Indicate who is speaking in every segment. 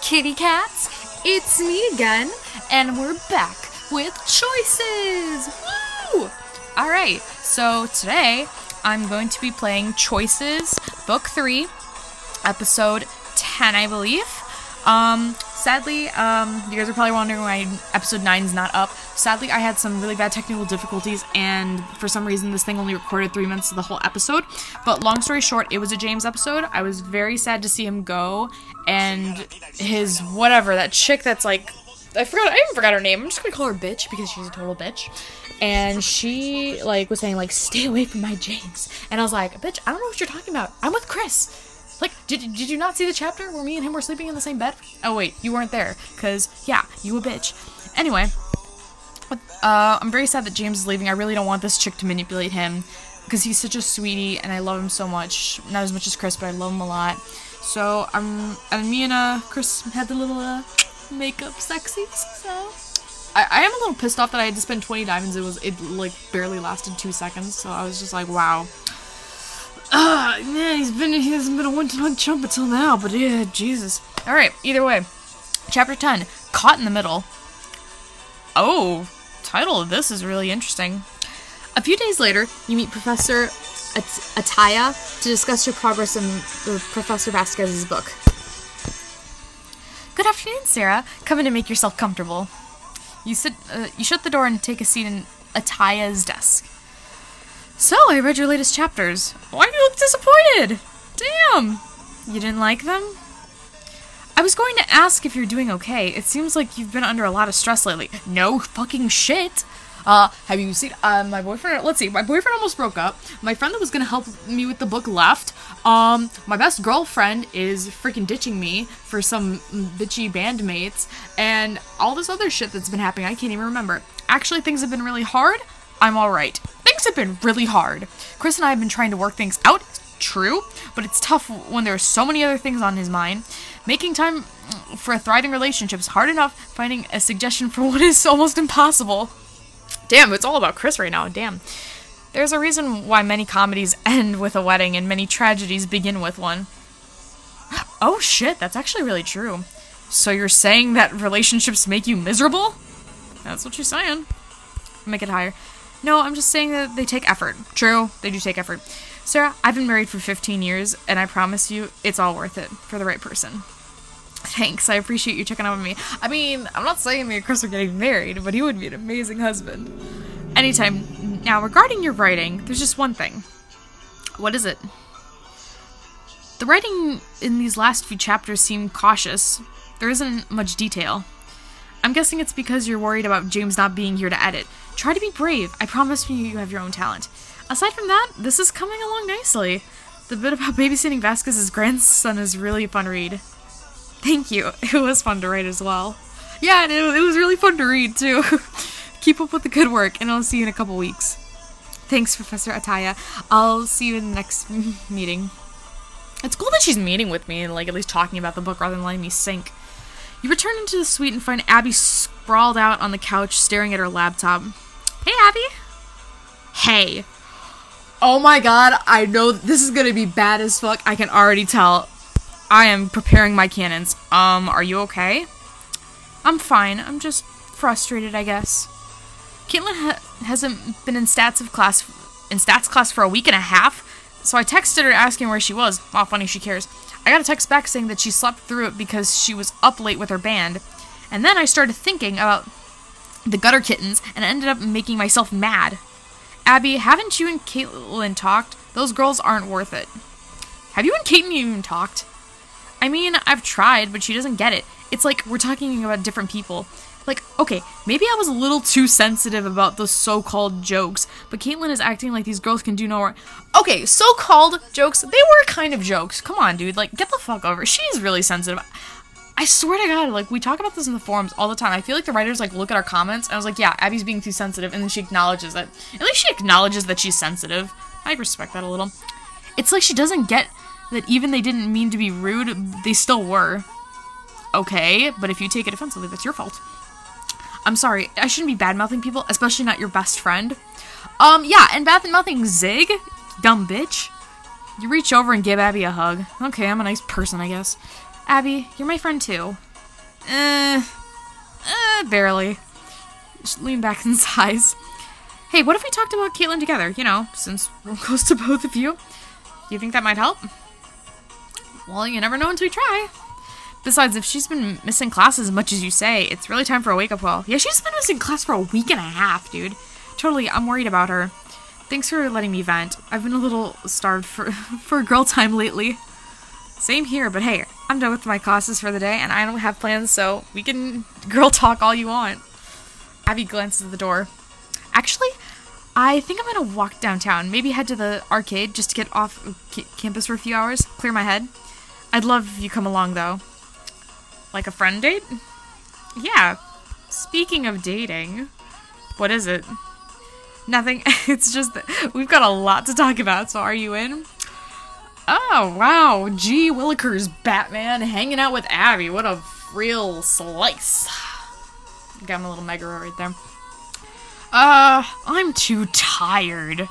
Speaker 1: kitty cats, it's me again, and we're back with Choices! Woo! Alright, so today I'm going to be playing Choices, Book 3, Episode 10, I believe. Sadly, you guys are probably wondering why Episode 9 is not up. Sadly, I had some really bad technical difficulties, and for some reason this thing only recorded 3 minutes of the whole episode. But long story short, it was a James episode. I was very sad to see him go, and his whatever, that chick that's like, I even forgot her name. I'm just gonna call her bitch because she's a total bitch. And she, like, was saying, like, stay away from my James. And I was like, bitch, I don't know what you're talking about. I'm with Chris. Like, did you not see the chapter where me and him were sleeping in the same bed? Oh, wait, you weren't there. Because, yeah, you a bitch. Anyway, I'm very sad that James is leaving. I really don't want this chick to manipulate him. Because he's such a sweetie, and I love him so much. Not as much as Chris, but I love him a lot. So, and me and, Chris had the little, makeup sexies, so... I am a little pissed off that I had to spend 20 diamonds. It like, barely lasted 2 seconds, so I was just like, wow. Man, he hasn't been a one-to-one chump until now, but yeah, Jesus. Alright, either way. Chapter 10, Caught in the Middle. Oh, title of this is really interesting. A few days later, you meet Professor Ataya to discuss your progress in Professor Vasquez's book. Good afternoon, Sarah. Come in and make yourself comfortable. You shut the door and take a seat in Ataya's desk. So, I read your latest chapters. Why do you look disappointed? Damn! You didn't like them? I was going to ask if you're doing okay. It seems like you've been under a lot of stress lately. No fucking shit! Have you seen, my boyfriend, let's see, my boyfriend almost broke up. My friend that was gonna help me with the book left. My best girlfriend is freaking ditching me for some bitchy bandmates, and all this other shit that's been happening, I can't even remember. Actually, things have been really hard. I'm alright. Things have been really hard. Chris and I have been trying to work things out. True, but it's tough when there are so many other things on his mind. Making time for a thriving relationship is hard enough. Finding a suggestion for what is almost impossible. Damn, it's all about Chris right now. Damn. There's a reason why many comedies end with a wedding and many tragedies begin with one. Oh shit, that's actually really true. So you're saying that relationships make you miserable? That's what you're saying. Make it higher. No, I'm just saying that they take effort. True, they do take effort. Sarah, I've been married for 15 years, and I promise you, it's all worth it for the right person. Thanks, I appreciate you checking out on me. I mean, I'm not saying me and Chris are getting married, but he would be an amazing husband. Anytime. Now, regarding your writing, there's just one thing. What is it? The writing in these last few chapters seemed cautious. There isn't much detail. I'm guessing it's because you're worried about James not being here to edit. Try to be brave. I promise you have your own talent. Aside from that, this is coming along nicely. The bit about babysitting Vasquez's grandson is really a fun read. Thank you. It was fun to write as well. Yeah, and it was really fun to read, too. Keep up with the good work, and I'll see you in a couple weeks. Thanks, Professor Ataya. I'll see you in the next meeting. It's cool that she's meeting with me and, like, at least talking about the book rather than letting me sink. You return into the suite and find Abby sprawled out on the couch staring at her laptop. Hey, Abby. Hey. Oh my god, I know this is gonna be bad as fuck. I can already tell. I am preparing my cannons. Are you okay? I'm fine. I'm just frustrated, I guess. Caitlin hasn't been in stats class for a week and a half, so I texted her asking where she was. Wow, funny she cares. I got a text back saying that she slept through it because she was up late with her band. And then I started thinking about the gutter kittens and ended up making myself mad. Abby, haven't you and Caitlin talked? Those girls aren't worth it. Have you and Caitlin even talked? I mean, I've tried, but she doesn't get it. It's like we're talking about different people. Like, okay, maybe I was a little too sensitive about the so-called jokes, but Caitlin is acting like these girls can do no wrong. Okay, so-called jokes, they were kind of jokes. Come on, dude, like, get the fuck over it. She's really sensitive. I swear to God, like, we talk about this in the forums all the time. I feel like the writers, like, look at our comments, and I was like, yeah, Abby's being too sensitive, and then she acknowledges it. At least she acknowledges that she's sensitive. I respect that a little. It's like she doesn't get that even they didn't mean to be rude, they still were. Okay, but if you take it offensively, that's your fault. I'm sorry, I shouldn't be bad-mouthing people, especially not your best friend. Yeah, and bad-mouthing Zig? Dumb bitch. You reach over and give Abby a hug. Okay, I'm a nice person, I guess. Abby, you're my friend too. Barely. Just lean back and sighs. Hey, what if we talked about Caitlin together? You know, since we're close to both of you. Do you think that might help? Well, you never know until you try. Besides, if she's been missing class as much as you say, it's really time for a wake-up call. Yeah, she's been missing class for a week and a half, dude. Totally, I'm worried about her. Thanks for letting me vent. I've been a little starved for girl time lately. Same here, but hey, I'm done with my classes for the day, and I don't have plans, so we can girl talk all you want. Abby glances at the door. Actually, I think I'm gonna walk downtown. Maybe head to the arcade just to get off campus for a few hours, clear my head. I'd love if you come along, though. Like a friend date? Yeah. Speaking of dating, what is it? Nothing. It's just that we've got a lot to talk about, so are you in? Oh, wow. Gee Willikers, Batman, hanging out with Abby. What a real slice. Got him a little mega right there. I'm too tired.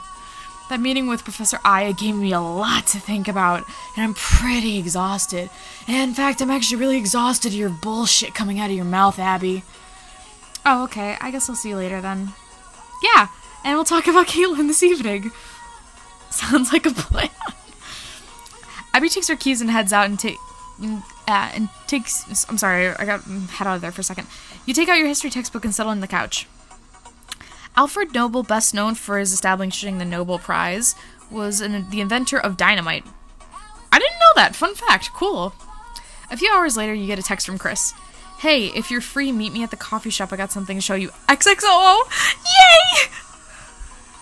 Speaker 1: That meeting with Professor Aya gave me a lot to think about, and I'm pretty exhausted. And in fact, I'm actually really exhausted of your bullshit coming out of your mouth, Abby. Oh, okay. I guess I'll see you later then. Yeah, and we'll talk about Caitlin this evening. Sounds like a plan. Abby takes her keys and heads out and takes... I'm sorry, I got head out of there for a second. You take out your history textbook and settle in the couch. Alfred Nobel, best known for his establishing the Nobel Prize, was the inventor of dynamite. I didn't know that! Fun fact. Cool. A few hours later, you get a text from Chris. Hey, if you're free, meet me at the coffee shop. I got something to show you. XXOO! Yay!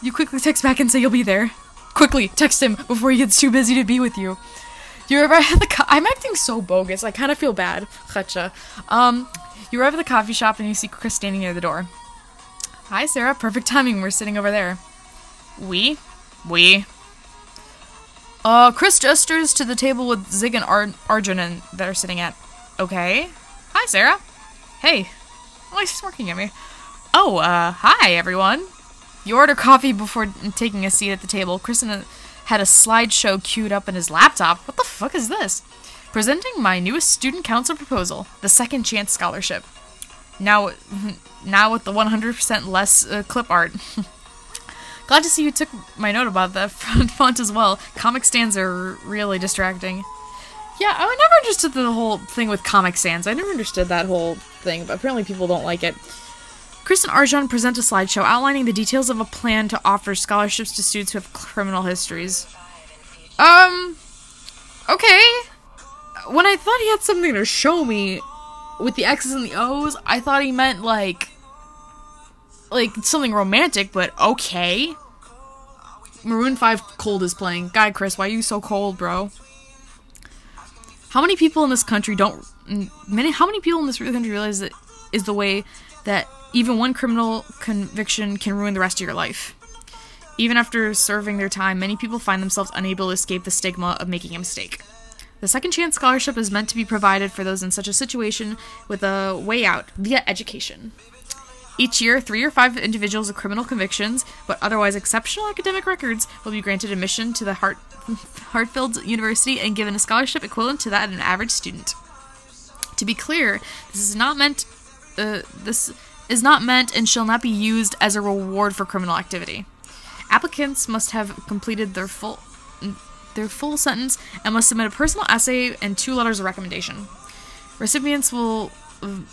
Speaker 1: You quickly text back and say you'll be there. Quickly, text him before he gets too busy to be with you. You arrive at the I'm acting so bogus. I kind of feel bad. Gotcha. You arrive at the coffee shop and you see Chris standing near the door. Hi, Sarah. Perfect timing. We're sitting over there. We? Chris gestures to the table with Zig and Arjun that are sitting at. Okay. Hi, Sarah. Hey. Oh, she's smirking at me. Oh, hi, everyone. You order coffee before taking a seat at the table. Chris had a slideshow queued up in his laptop. What the fuck is this? Presenting my newest student council proposal, the Second Chance Scholarship. Now with the 100% less clip art. Glad to see you took my note about the font as well. Comic Sans are really distracting. Yeah, I never understood the whole thing with Comic Sans. I never understood that whole thing, but apparently people don't like it. Chris and Arjun present a slideshow outlining the details of a plan to offer scholarships to students who have criminal histories. Okay. When I thought he had something to show me with the X's and the O's, I thought he meant, like something romantic, but okay. Maroon 5 Cold is playing. God, Chris, why are you so cold, bro? How many people in this country realize that is the way that even one criminal conviction can ruin the rest of your life? Even after serving their time, many people find themselves unable to escape the stigma of making a mistake. The Second Chance Scholarship is meant to be provided for those in such a situation with a way out via education. Each year, 3 or 5 individuals with criminal convictions, but otherwise exceptional academic records, will be granted admission to the Hartfield University and given a scholarship equivalent to that of an average student. To be clear, this is not meant and shall not be used as a reward for criminal activity. Applicants must have completed their full sentence and must submit a personal essay and 2 letters of recommendation. Recipients will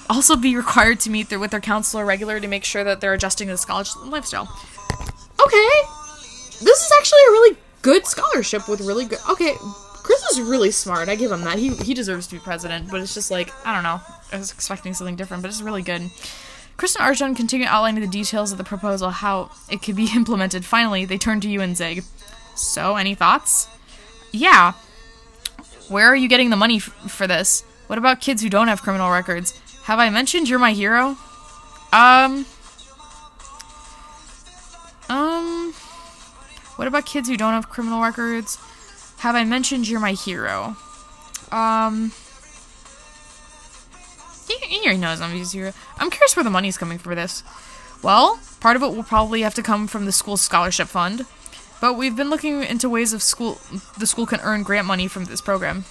Speaker 1: also be required to meet with their counselor regularly to make sure that they're adjusting to the scholarship lifestyle. Okay, this is actually a really good scholarship with really good... Okay, Chris is really smart. I give him that. He deserves to be president, but it's just like, I don't know. I was expecting something different, but it's really good. Chris and Arjun continue outlining the details of the proposal, how it could be implemented. Finally, they turn to you and Zig. So, any thoughts? Yeah. Where are you getting the money for this? What about kids who don't have criminal records? Have I mentioned you're my hero? What about kids who don't have criminal records? Have I mentioned you're my hero? He already knows I'm his hero. I'm curious where the money's coming for this. Well, part of it will probably have to come from the school's scholarship fund. But we've been looking into ways the school can earn grant money from this program.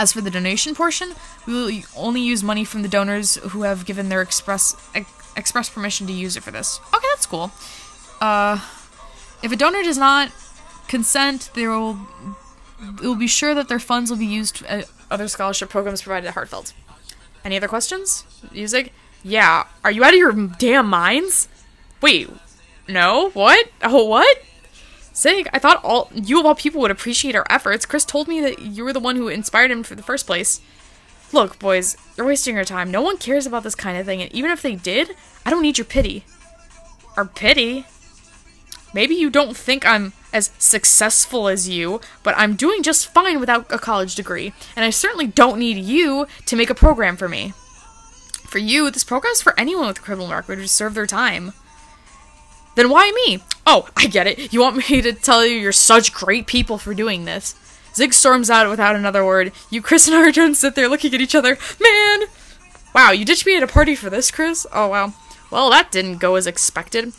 Speaker 1: As for the donation portion, we will only use money from the donors who have given their express permission to use it for this. Okay, that's cool. If a donor does not consent, it will be sure that their funds will be used at other scholarship programs provided at Hartfeld. Any other questions? Music? Yeah. Are you out of your damn minds? Wait. No? What? Oh, what? Zig, I thought you of all people would appreciate our efforts. Chris told me that you were the one who inspired him for the first place. Look, boys, you're wasting your time. No one cares about this kind of thing, and even if they did, I don't need your pity. Our pity? Maybe you don't think I'm as successful as you, but I'm doing just fine without a college degree, and I certainly don't need you to make a program for me. For you, this program's for anyone with a criminal record to serve their time. Then why me? Oh, I get it. You want me to tell you you're such great people for doing this. Zig storms out without another word. You, Chris, and Arjun sit there looking at each other. Man! Wow, you ditched me at a party for this, Chris? Oh, wow. Well, that didn't go as expected.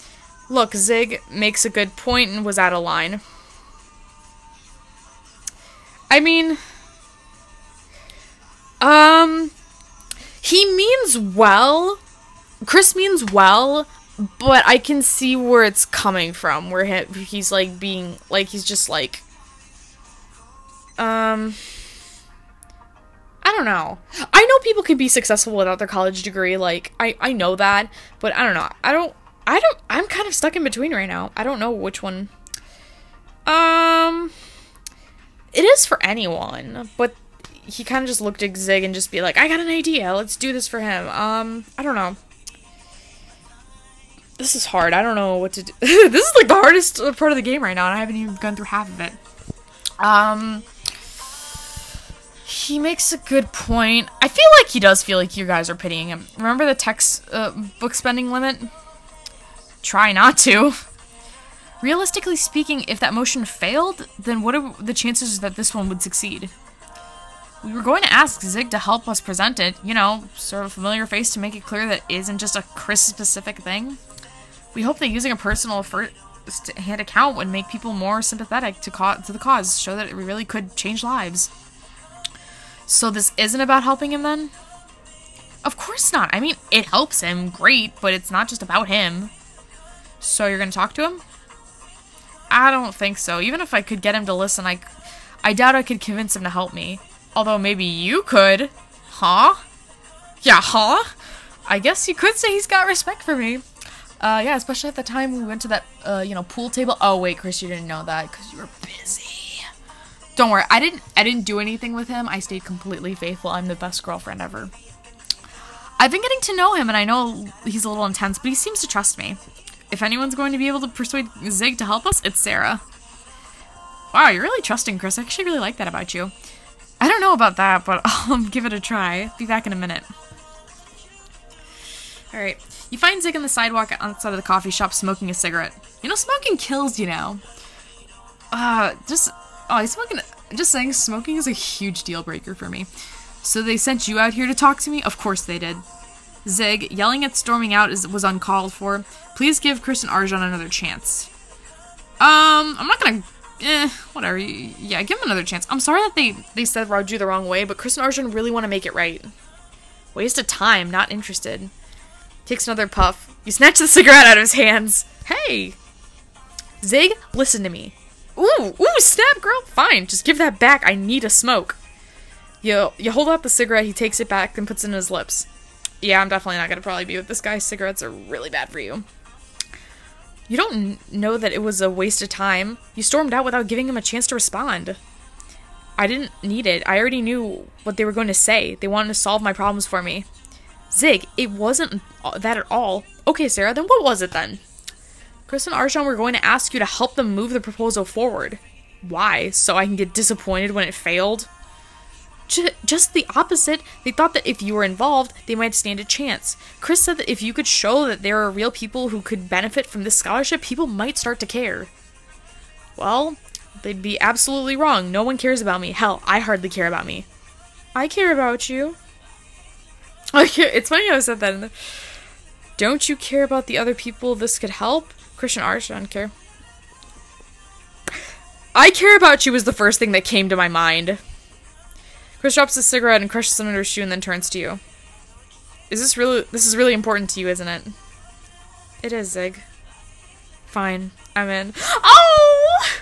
Speaker 1: Look, Zig makes a good point and was out of line. I mean... He means well. Chris means well, but I can see where it's coming from. Where he's, like, being... Like, he's just, like... I don't know. I know people can be successful without their college degree. Like, I know that. But I don't know. I'm kind of stuck in between right now. I don't know which one. It is for anyone, but he kind of just looked at Zig and just be like, I got an idea. Let's do this for him. I don't know. This is hard. I don't know what to do. This is like the hardest part of the game right now, and I haven't even gone through half of it. He makes a good point. I feel like he does feel like you guys are pitying him. Remember the text book spending limit? Try not to. Realistically speaking, if that motion failed, then what are the chances that this one would succeed? We were going to ask Zig to help us present it, you know, sort of a familiar face to make it clear that it isn't just a Chris-specific thing. We hope that using a personal first-hand account would make people more sympathetic to the cause, show that it really could change lives. So this isn't about helping him, then? Of course not. I mean, it helps him, great, but it's not just about him. So you're gonna talk to him? I don't think so. Even if I could get him to listen, I doubt I could convince him to help me. Although maybe you could. Huh? Yeah, huh? I guess you could say he's got respect for me. Yeah, especially at the time we went to that, pool table. Oh, wait, Chris, you didn't know that because you were busy. Don't worry, I didn't do anything with him. I stayed completely faithful. I'm the best girlfriend ever. I've been getting to know him, and I know he's a little intense, but he seems to trust me. If anyone's going to be able to persuade Zig to help us, it's Sarah. Wow, you're really trusting, Chris. I actually really like that about you. I don't know about that, but I'll give it a try. Be back in a minute. Alright. You find Zig on the sidewalk outside of the coffee shop smoking a cigarette. You know, smoking kills, you know. He's smoking. Just saying, smoking is a huge deal breaker for me. So they sent you out here to talk to me? Of course they did. Zig, yelling at storming out was uncalled for. Please give Chris and Arjun another chance. I'm not gonna... whatever. Yeah, give him another chance. I'm sorry that they said Raju the wrong way, but Chris and Arjun really want to make it right. Waste of time, not interested. Takes another puff. You snatch the cigarette out of his hands. Hey! Zig, listen to me. Ooh, snap, girl. Fine, just give that back. I need a smoke. You hold out the cigarette, he takes it back, and puts it in his lips. Yeah, I'm definitely not gonna probably be with this guy. Cigarettes are really bad for you. You don't know that it was a waste of time. You stormed out without giving him a chance to respond. I didn't need it. I already knew what they were going to say. They wanted to solve my problems for me. Zig, it wasn't that at all. Okay, Sarah, then what was it then? Chris and Arjun were going to ask you to help them move the proposal forward. Why? So I can get disappointed when it failed? Just the opposite. They thought that if you were involved, they might stand a chance. Chris said that if you could show that there are real people who could benefit from this scholarship, people might start to care. Well, they'd be absolutely wrong. No one cares about me. Hell, I hardly care about me. I care about you. It's funny how I said that. Don't you care about the other people this could help? Christian Arjun care. I care about you was the first thing that came to my mind. Chris drops his cigarette and crushes it under his shoe and then turns to you. This is really important to you, isn't it? It is, Zig. Fine. I'm in. Oh!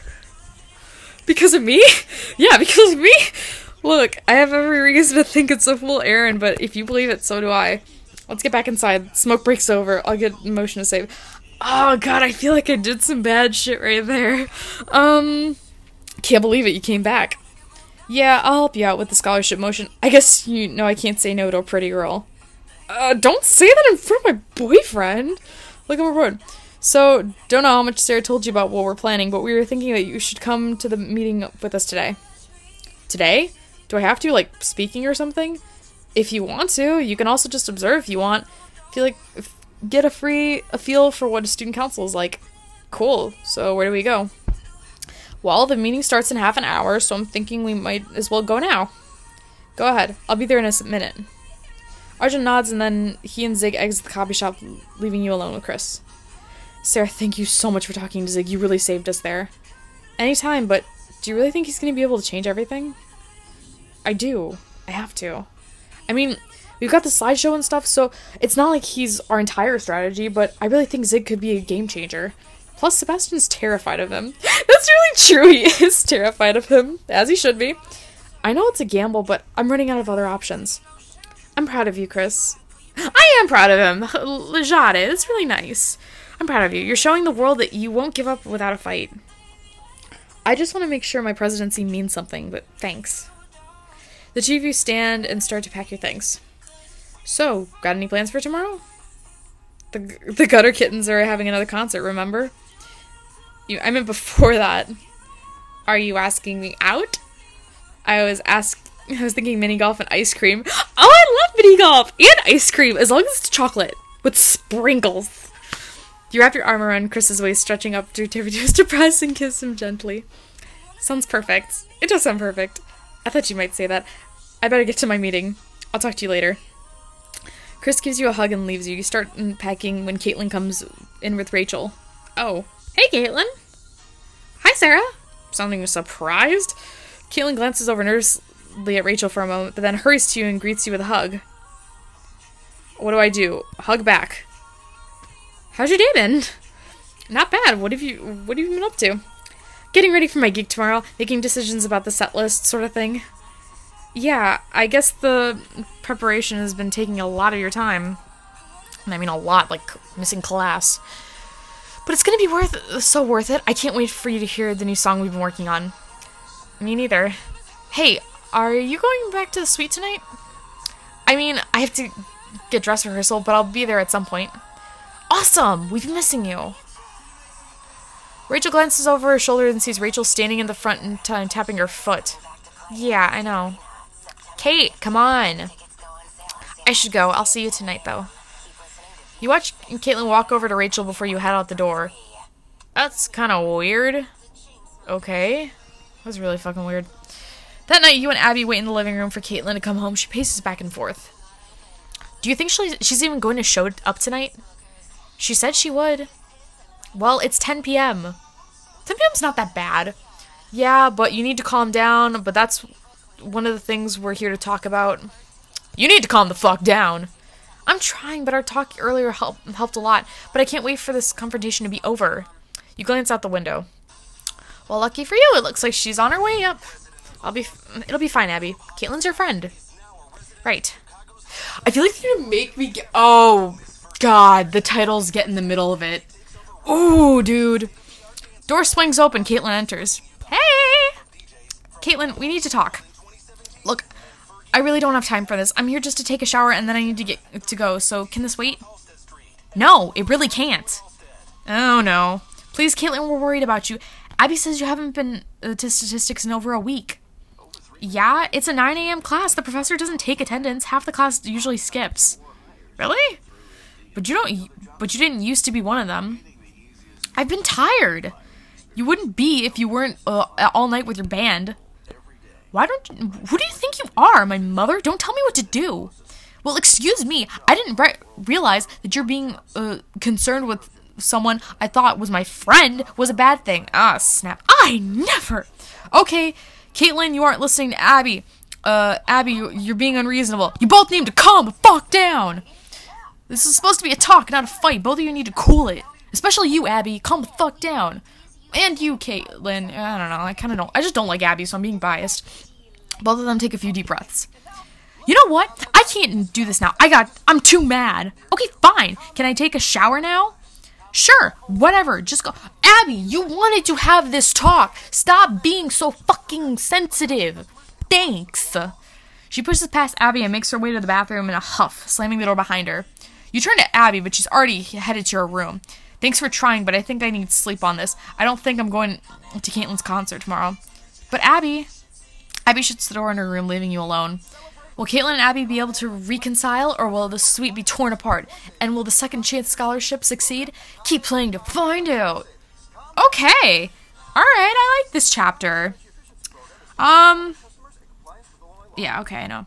Speaker 1: Because of me? Yeah, because of me? Look, I have every reason to think it's a fool errand, but if you believe it, so do I. Let's get back inside. Smoke breaks over. I'll get motion to save. Oh god, I feel like I did some bad shit right there. Can't believe it, you came back. Yeah, I'll help you out with the scholarship motion. I guess you know I can't say no to a pretty girl. Don't say that in front of my boyfriend. Look, I'm aboard. So, don't know how much Sarah told you about what we're planning, but we were thinking that you should come to the meeting with us today. Today? Do I have to, like, speaking or something? If you want to, you can also just observe if you want. Get a feel for what a student council is like. Cool. So, where do we go? Well, the meeting starts in half an hour, so I'm thinking we might as well go now. Go ahead. I'll be there in a minute. Arjun nods, and then he and Zig exit the coffee shop, leaving you alone with Chris. Sarah, thank you so much for talking to Zig. You really saved us there. Anytime, but do you really think he's going to be able to change everything? I do. I have to. I mean, we've got the slideshow and stuff, so it's not like he's our entire strategy, but I really think Zig could be a game changer. Plus, Sebastian's terrified of him. That's really true, he is terrified of him, as he should be. I know it's a gamble, but I'm running out of other options. I'm proud of you, Chris. I am proud of him. Lejade, it's really nice. I'm proud of you. You're showing the world that you won't give up without a fight. I just want to make sure my presidency means something, but thanks. The two of you stand and start to pack your things. So, got any plans for tomorrow? The Gutter Kittens are having another concert, remember? I meant before that. Are you asking me out? I was thinking mini golf and ice cream. Oh, I love mini golf and ice cream, as long as it's chocolate with sprinkles. You wrap your arm around Chris's waist, stretching up to Tiffany's to press and kiss him gently. Sounds perfect. It does sound perfect. I thought you might say that. I better get to my meeting. I'll talk to you later. Chris gives you a hug and leaves you. You start packing when Caitlin comes in with Rachel. Oh. Hey, Caitlin. Hi, Sarah. Sounding surprised. Caitlin glances over nervously at Rachel for a moment, but then hurries to you and greets you with a hug. What do? Hug back. How's your day been? Not bad. What have you been up to? Getting ready for my gig tomorrow, making decisions about the set list, sort of thing. Yeah, I guess the preparation has been taking a lot of your time. And I mean a lot, like missing class. But it's gonna be so worth it. I can't wait for you to hear the new song we've been working on. Me neither. Hey, are you going back to the suite tonight? I mean, I have to get dress rehearsal, but I'll be there at some point. Awesome! We've been missing you. Rachel glances over her shoulder and sees Rachel standing in the front and tapping her foot. Yeah, I know. Kate, come on. I should go. I'll see you tonight, though. You watch Caitlin walk over to Rachel before you head out the door. That's kind of weird. Okay. That was really fucking weird. That night, you and Abby wait in the living room for Caitlin to come home. She paces back and forth. Do you think she's even going to show up tonight? She said she would. Well, it's 10 p.m. 10 p.m.'s not that bad. Yeah, but you need to calm down, but that's one of the things we're here to talk about. You need to calm the fuck down. I'm trying, but our talk earlier helped a lot, but I can't wait for this confrontation to be over. You glance out the window. Well, lucky for you, it looks like she's on her way up. It'll be fine, Abby. Caitlin's your friend. Right. I feel like you're gonna make me get... Oh, God, the titles get in the middle of it. Ooh, dude. Door swings open, Caitlin enters. Hey! Caitlin, we need to talk. Look, I really don't have time for this. I'm here just to take a shower and then I need to go, so can this wait? No, it really can't. Oh, no. Please, Caitlin, we're worried about you. Abby says you haven't been to statistics in over a week. Yeah, it's a 9 a.m. class. The professor doesn't take attendance. Half the class usually skips. Really? But you didn't used to be one of them. I've been tired. You wouldn't be if you weren't all night with your band. Who do you think you are? My mother? Don't tell me what to do. Well, excuse me. I didn't realize that you're being concerned with someone I thought was my friend was a bad thing. Ah, snap. I never. Okay, Caitlin, you aren't listening to Abby. Abby, you're being unreasonable. You both need to calm the fuck down. This is supposed to be a talk, not a fight. Both of you need to cool it. Especially you, Abby. Calm the fuck down. And you, Caitlin. I don't know. I just don't like Abby, so I'm being biased. Both of them take a few deep breaths. You know what? I can't do this now. I'm too mad. Okay, fine. Can I take a shower now? Sure, whatever. Just go. Abby, you wanted to have this talk. Stop being so fucking sensitive. Thanks. She pushes past Abby and makes her way to the bathroom in a huff, slamming the door behind her. You turn to Abby, but she's already headed to her room. Thanks for trying, but I think I need to sleep on this. I don't think I'm going to Caitlin's concert tomorrow. But Abby shuts the door in her room, leaving you alone. Will Caitlin and Abby be able to reconcile, or will the suite be torn apart? And will the second chance scholarship succeed? Keep playing to find out. Okay. Alright, I like this chapter. Yeah, okay, I know.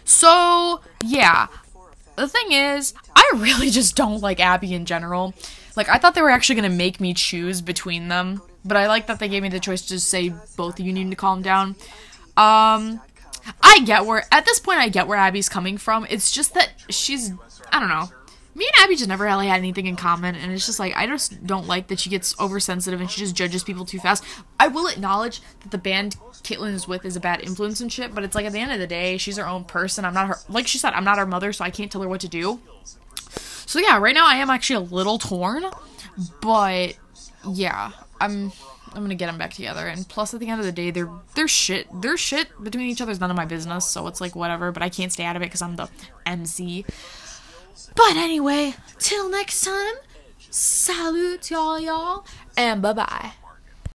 Speaker 1: So, yeah. The thing is, I really just don't like Abby in general. Like, I thought they were actually going to make me choose between them. But I like that they gave me the choice to just say both of you need to calm down. At this point, I get where Abby's coming from. It's just that I don't know. Me and Abby just never really had anything in common, and it's just like, I just don't like that she gets oversensitive and she just judges people too fast. I will acknowledge that the band Caitlin is with is a bad influence and shit, but it's like, at the end of the day, she's her own person. I'm not her, like she said, I'm not her mother, so I can't tell her what to do. So yeah, right now I am actually a little torn, but yeah, I'm gonna get them back together, and plus at the end of the day, they're shit between each other is none of my business, so it's like, whatever, but I can't stay out of it because I'm the MC. But anyway, till next time, salute y'all, and bye-bye.